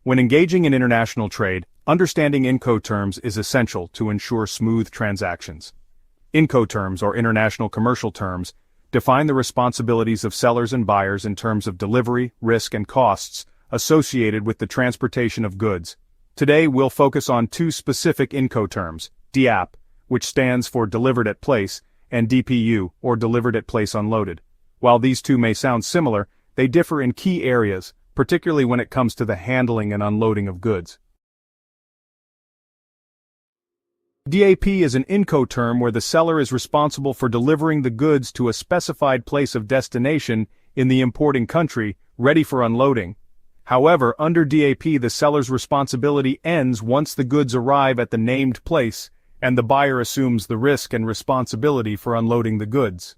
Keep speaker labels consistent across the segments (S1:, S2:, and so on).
S1: When engaging in international trade, understanding Incoterms is essential to ensure smooth transactions. Incoterms, or international commercial terms, define the responsibilities of sellers and buyers in terms of delivery, risk, and costs associated with the transportation of goods. Today we'll focus on two specific Incoterms, DAP, which stands for Delivered at Place, and DPU, or Delivered at Place Unloaded. While these two may sound similar, they differ in key areas, particularly when it comes to the handling and unloading of goods. DAP is an Incoterm where the seller is responsible for delivering the goods to a specified place of destination in the importing country, ready for unloading. However, under DAP the seller's responsibility ends once the goods arrive at the named place, and the buyer assumes the risk and responsibility for unloading the goods.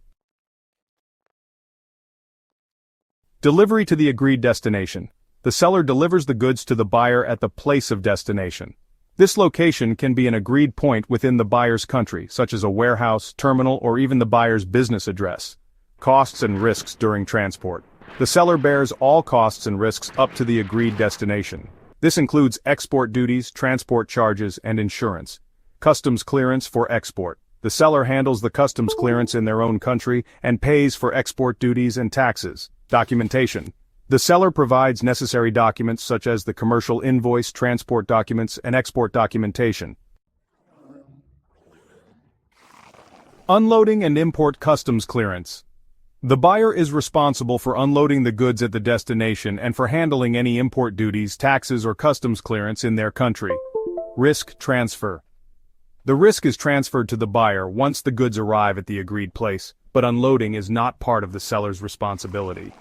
S1: Delivery to the agreed destination. The seller delivers the goods to the buyer at the place of destination. This location can be an agreed point within the buyer's country, such as a warehouse, terminal, or even the buyer's business address. Costs and risks during transport. The seller bears all costs and risks up to the agreed destination. This includes export duties, transport charges, and insurance. Customs clearance for export. The seller handles the customs clearance in their own country and pays for export duties and taxes. Documentation. The seller provides necessary documents such as the commercial invoice, transport documents, and export documentation. Unloading and import customs clearance. The buyer is responsible for unloading the goods at the destination and for handling any import duties, taxes, or customs clearance in their country. Risk transfer. The risk is transferred to the buyer once the goods arrive at the agreed place, but unloading is not part of the seller's responsibility.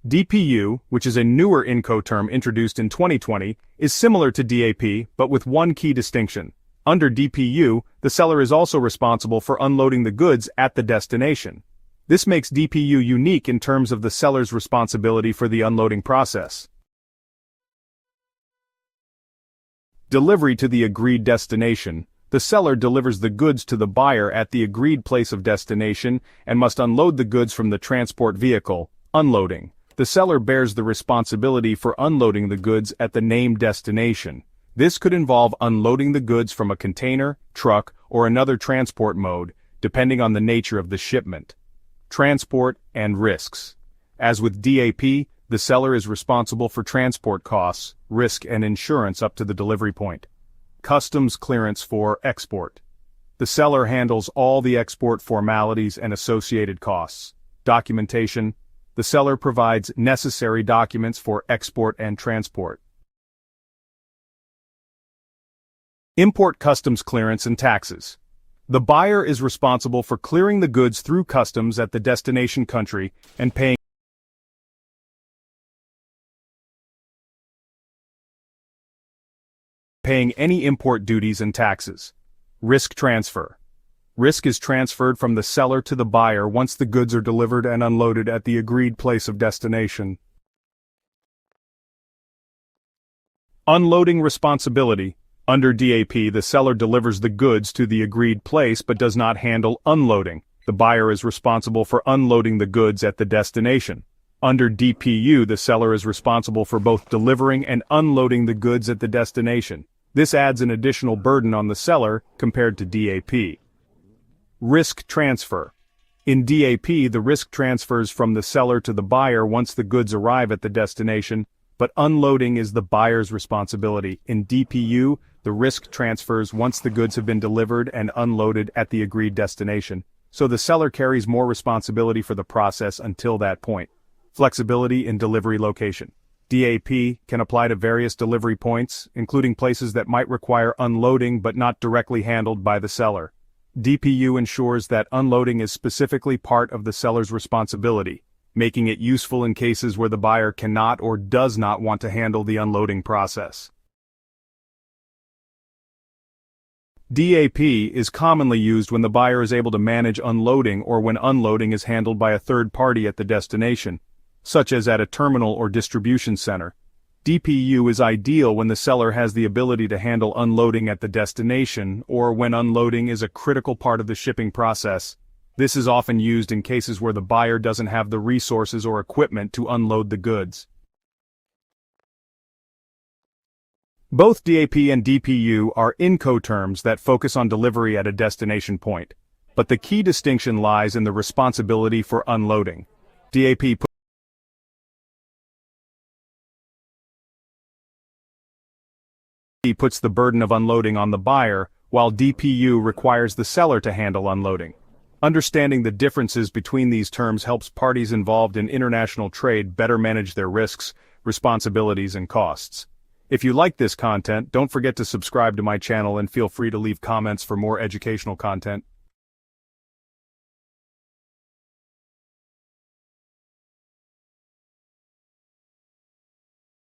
S1: DPU, which is a newer Incoterm introduced in 2020, is similar to DAP but with one key distinction. Under DPU, the seller is also responsible for unloading the goods at the destination. This makes DPU unique in terms of the seller's responsibility for the unloading process. Delivery to the agreed destination. The seller delivers the goods to the buyer at the agreed place of destination and must unload the goods from the transport vehicle. Unloading. The seller bears the responsibility for unloading the goods at the named destination. This could involve unloading the goods from a container, truck, or another transport mode, depending on the nature of the shipment. Transport and risks. As with DAP, the seller is responsible for transport costs, risk, and insurance up to the delivery point. Customs clearance for export. The seller handles all the export formalities and associated costs. Documentation. The seller provides necessary documents for export and transport. Import customs clearance and taxes. The buyer is responsible for clearing the goods through customs at the destination country and paying any import duties and taxes. Risk transfer. Risk is transferred from the seller to the buyer once the goods are delivered and unloaded at the agreed place of destination. Unloading responsibility. Under DAP, the seller delivers the goods to the agreed place but does not handle unloading. The buyer is responsible for unloading the goods at the destination. Under DPU, the seller is responsible for both delivering and unloading the goods at the destination. This adds an additional burden on the seller compared to DAP. Risk transfer. In DAP, the risk transfers from the seller to the buyer once the goods arrive at the destination, but unloading is the buyer's responsibility. In DPU, the risk transfers once the goods have been delivered and unloaded at the agreed destination, so the seller carries more responsibility for the process until that point. Flexibility in delivery location. DAP can apply to various delivery points, including places that might require unloading but not directly handled by the seller. DPU ensures that unloading is specifically part of the seller's responsibility, making it useful in cases where the buyer cannot or does not want to handle the unloading process. DAP is commonly used when the buyer is able to manage unloading or when unloading is handled by a third party at the destination, such as at a terminal or distribution center. DPU is ideal when the seller has the ability to handle unloading at the destination or when unloading is a critical part of the shipping process. This is often used in cases where the buyer doesn't have the resources or equipment to unload the goods. Both DAP and DPU are Incoterms that focus on delivery at a destination point, but the key distinction lies in the responsibility for unloading. DAP puts the burden of unloading on the buyer, while DPU requires the seller to handle unloading. Understanding the differences between these terms helps parties involved in international trade better manage their risks, responsibilities, and costs. If you like this content, don't forget to subscribe to my channel and feel free to leave comments for more educational content.